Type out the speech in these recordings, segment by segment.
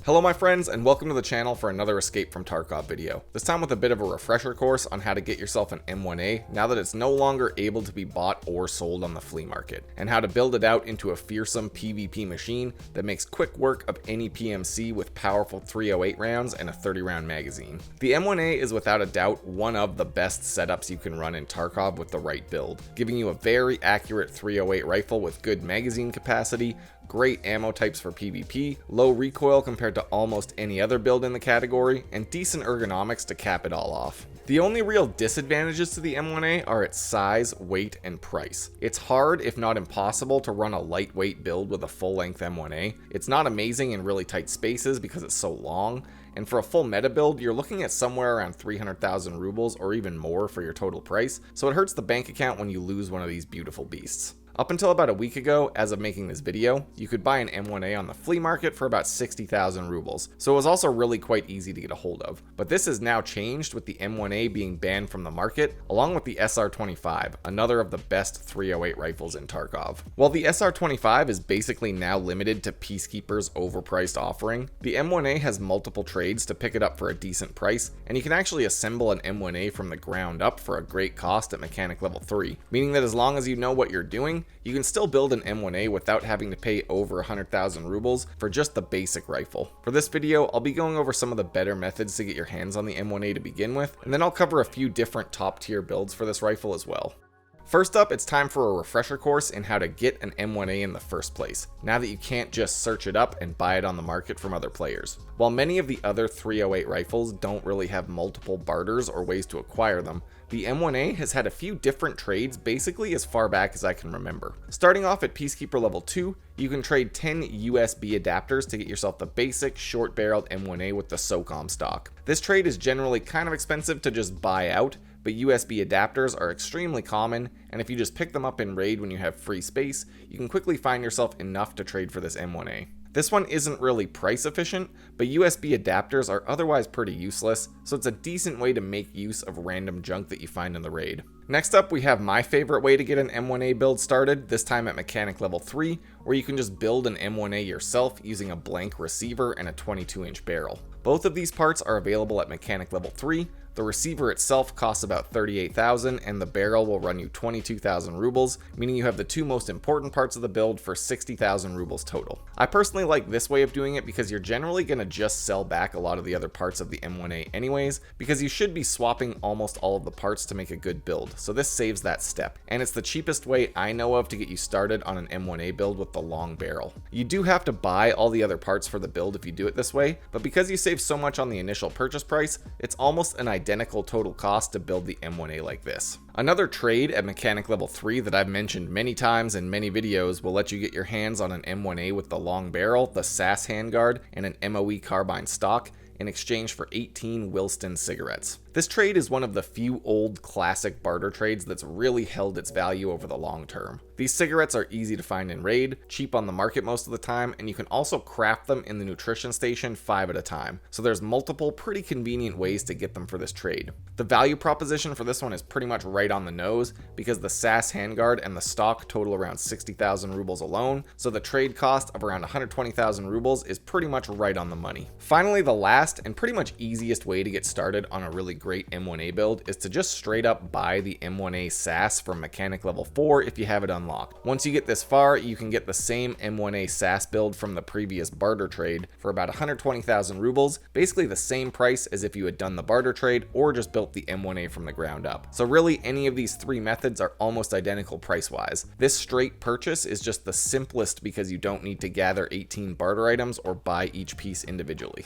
Hello my friends, and welcome to the channel for another Escape from Tarkov video. This time with a bit of a refresher course on how to get yourself an M1A now that it's no longer able to be bought or sold on the flea market, and how to build it out into a fearsome PvP machine that makes quick work of any PMC with powerful 308 rounds and a 30 round magazine. The M1A is without a doubt one of the best setups you can run in Tarkov with the right build, giving you a very accurate 308 rifle with good magazine capacity, great ammo types for PvP, low recoil compared to almost any other build in the category, and decent ergonomics to cap it all off. The only real disadvantages to the M1A are its size, weight, and price. It's hard, if not impossible, to run a lightweight build with a full-length M1A. It's not amazing in really tight spaces because it's so long, and for a full meta build, you're looking at somewhere around 300,000 rubles or even more for your total price, so it hurts the bank account when you lose one of these beautiful beasts. Up until about a week ago, as of making this video, you could buy an M1A on the flea market for about 60,000 rubles, so it was also really quite easy to get a hold of. But this has now changed with the M1A being banned from the market, along with the SR25, another of the best 308 rifles in Tarkov. While the SR25 is basically now limited to Peacekeeper's overpriced offering, the M1A has multiple trades to pick it up for a decent price, and you can actually assemble an M1A from the ground up for a great cost at mechanic level 3, meaning that as long as you know what you're doing, you can still build an M1A without having to pay over 100,000 rubles for just the basic rifle. For this video, I'll be going over some of the better methods to get your hands on the M1A to begin with, and then I'll cover a few different top tier builds for this rifle as well. First up, it's time for a refresher course in how to get an M1A in the first place, now that you can't just search it up and buy it on the market from other players. While many of the other 308 rifles don't really have multiple barters or ways to acquire them, the M1A has had a few different trades basically as far back as I can remember. Starting off at Peacekeeper level 2, you can trade 10 USB adapters to get yourself the basic short-barreled M1A with the SOCOM stock. This trade is generally kind of expensive to just buy out, but USB adapters are extremely common, and if you just pick them up in raid when you have free space, you can quickly find yourself enough to trade for this M1A. This one isn't really price efficient, but USB adapters are otherwise pretty useless, so it's a decent way to make use of random junk that you find in the raid. Next up, we have my favorite way to get an M1A build started, this time at mechanic level 3, where you can just build an M1A yourself using a blank receiver and a 22-inch barrel. Both of these parts are available at mechanic level 3. The receiver itself costs about 38,000 and the barrel will run you 22,000 rubles, meaning you have the two most important parts of the build for 60,000 rubles total. I personally like this way of doing it because you're generally going to just sell back a lot of the other parts of the M1A anyways, because you should be swapping almost all of the parts to make a good build, so this saves that step, and it's the cheapest way I know of to get you started on an M1A build with the long barrel. You do have to buy all the other parts for the build if you do it this way, but because you save so much on the initial purchase price, it's almost an identical total cost to build the M1A like this. Another trade at mechanic level 3 that I've mentioned many times in many videos will let you get your hands on an M1A with the long barrel, the SAS handguard, and an MOE carbine stock in exchange for 18 Wilston cigarettes. This trade is one of the few old classic barter trades that's really held its value over the long term. These cigarettes are easy to find in raid, cheap on the market most of the time, and you can also craft them in the nutrition station 5 at a time, so there's multiple pretty convenient ways to get them for this trade. The value proposition for this one is pretty much right on the nose because the SAS handguard and the stock total around 60,000 rubles alone, so the trade cost of around 120,000 rubles is pretty much right on the money. Finally, the last and pretty much easiest way to get started on a really great M1A build is to just straight up buy the M1A SAS from mechanic level 4 if you have it unlocked. Once you get this far, you can get the same M1A SAS build from the previous barter trade for about 120,000 rubles, basically the same price as if you had done the barter trade or just built the M1A from the ground up. So really, any of these three methods are almost identical price-wise. This straight purchase is just the simplest because you don't need to gather 18 barter items or buy each piece individually.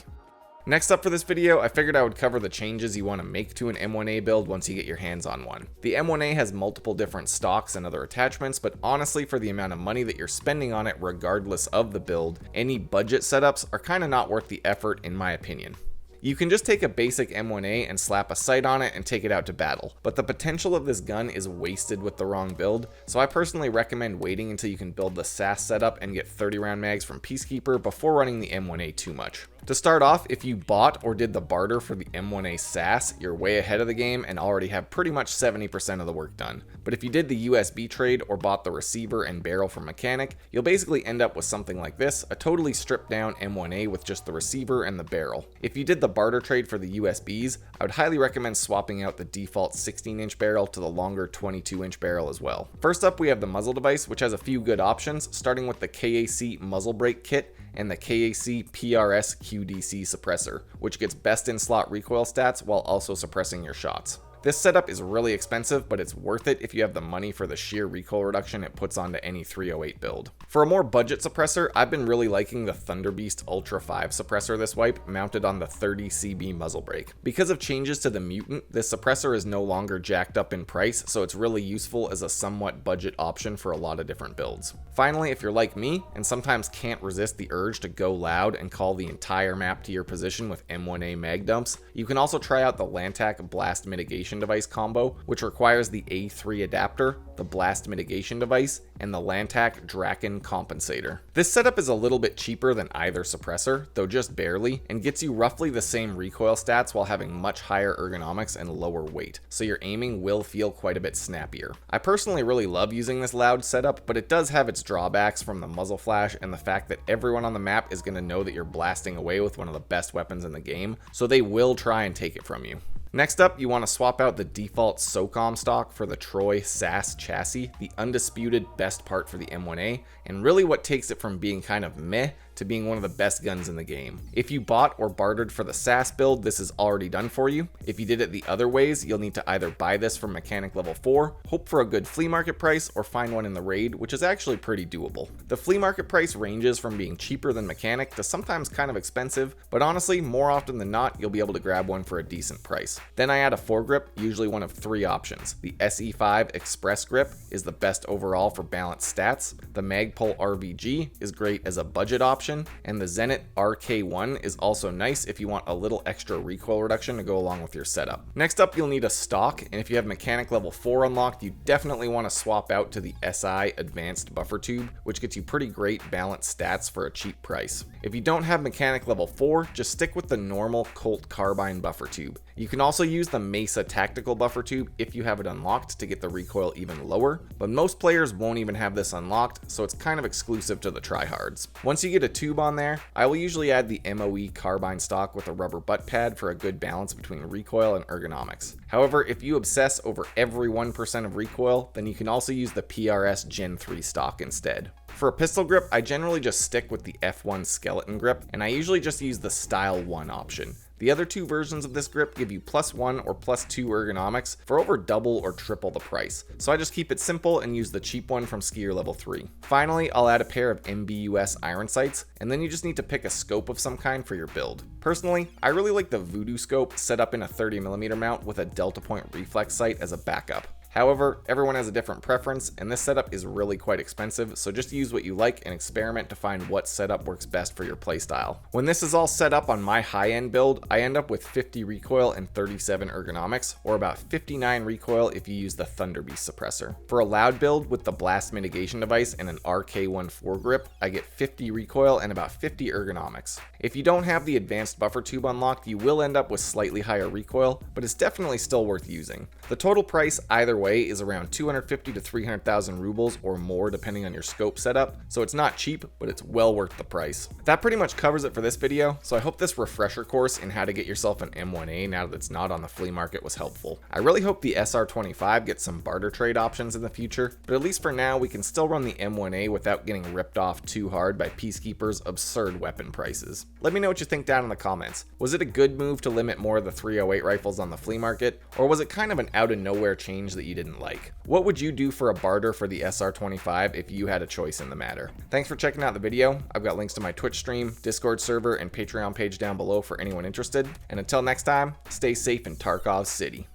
Next up for this video, I figured I would cover the changes you want to make to an M1A build once you get your hands on one. The M1A has multiple different stocks and other attachments, but honestly for the amount of money that you're spending on it regardless of the build, any budget setups are kind of not worth the effort in my opinion. You can just take a basic M1A and slap a sight on it and take it out to battle, but the potential of this gun is wasted with the wrong build, so I personally recommend waiting until you can build the SAS setup and get 30 round mags from Peacekeeper before running the M1A too much. To start off, if you bought or did the barter for the M1A SAS, you're way ahead of the game and already have pretty much 70% of the work done. But if you did the USB trade or bought the receiver and barrel from Mechanic, you'll basically end up with something like this, a totally stripped down M1A with just the receiver and the barrel. If you did the barter trade for the USBs, I would highly recommend swapping out the default 16-inch barrel to the longer 22-inch barrel as well. First up, we have the muzzle device, which has a few good options, starting with the KAC muzzle brake kit and the KAC PRS QDC suppressor, which gets best in slot recoil stats while also suppressing your shots. This setup is really expensive, but it's worth it if you have the money for the sheer recoil reduction it puts onto any 308 build. For a more budget suppressor, I've been really liking the Thunderbeast Ultra 5 suppressor this wipe, mounted on the 30 CB muzzle brake. Because of changes to the Mutant, this suppressor is no longer jacked up in price, so it's really useful as a somewhat budget option for a lot of different builds. Finally, if you're like me, and sometimes can't resist the urge to go loud and call the entire map to your position with M1A mag dumps, you can also try out the Lantac Blast Mitigation Device combo, which requires the A3 adapter, the Blast Mitigation Device, and the Lantac Draken Compensator. This setup is a little bit cheaper than either suppressor, though just barely, and gets you roughly the same recoil stats while having much higher ergonomics and lower weight, so your aiming will feel quite a bit snappier. I personally really love using this loud setup, but it does have its drawbacks from the muzzle flash and the fact that everyone on the map is going to know that you're blasting away with one of the best weapons in the game, so they will try and take it from you. Next up, you want to swap out the default SOCOM stock for the Troy SAS chassis, the undisputed best part for the M1A, and really what takes it from being kind of meh to being one of the best guns in the game. If you bought or bartered for the SAS build, this is already done for you. If you did it the other ways, you'll need to either buy this from Mechanic level 4, hope for a good flea market price, or find one in the raid, which is actually pretty doable. The flea market price ranges from being cheaper than Mechanic to sometimes kind of expensive, but honestly, more often than not, you'll be able to grab one for a decent price. Then I add a foregrip, usually one of 3 options. The SE5 Express Grip is the best overall for balanced stats, the Magpul RVG is great as a budget option, and the Zenit RK1 is also nice if you want a little extra recoil reduction to go along with your setup. Next up, you'll need a stock, and if you have Mechanic level 4 unlocked, you definitely want to swap out to the SI Advanced Buffer Tube, which gets you pretty great balanced stats for a cheap price. If you don't have Mechanic level 4, just stick with the normal Colt Carbine Buffer Tube. You can also use the Mesa Tactical Buffer Tube if you have it unlocked to get the recoil even lower, but most players won't even have this unlocked, so it's kind of exclusive to the tryhards. Once you get a tube on there, I will usually add the MOE Carbine stock with a rubber butt pad for a good balance between recoil and ergonomics. However, if you obsess over every 1% of recoil, then you can also use the PRS Gen 3 stock instead. For a pistol grip, I generally just stick with the F1 skeleton grip, and I usually just use the Style 1 option. The other 2 versions of this grip give you +1 or +2 ergonomics for over double or triple the price, so I just keep it simple and use the cheap one from Skier level 3. Finally, I'll add a pair of MBUS iron sights, and then you just need to pick a scope of some kind for your build. Personally, I really like the Voodoo scope set up in a 30mm mount with a Delta Point reflex sight as a backup. However, everyone has a different preference, and this setup is really quite expensive, so just use what you like and experiment to find what setup works best for your playstyle. When this is all set up on my high-end build, I end up with 50 recoil and 37 ergonomics, or about 59 recoil if you use the Thunderbeast suppressor. For a loud build with the Blast Mitigation Device and an RK1 foregrip, I get 50 recoil and about 50 ergonomics. If you don't have the Advanced Buffer Tube unlocked, you will end up with slightly higher recoil, but it's definitely still worth using. The total price either way is around 250 to 300,000 rubles or more depending on your scope setup, so it's not cheap, but it's well worth the price. That pretty much covers it for this video, so I hope this refresher course in how to get yourself an M1A now that it's not on the flea market was helpful. I really hope the SR25 gets some barter trade options in the future, but at least for now we can still run the M1A without getting ripped off too hard by Peacekeeper's absurd weapon prices. Let me know what you think down in the comments. Was it a good move to limit more of the 308 rifles on the flea market, or was it kind of an out of nowhere change that you didn't like? What would you do for a barter for the SR25 if you had a choice in the matter? Thanks for checking out the video. I've got links to my Twitch stream, Discord server, and Patreon page down below for anyone interested. And until next time, stay safe in Tarkov City.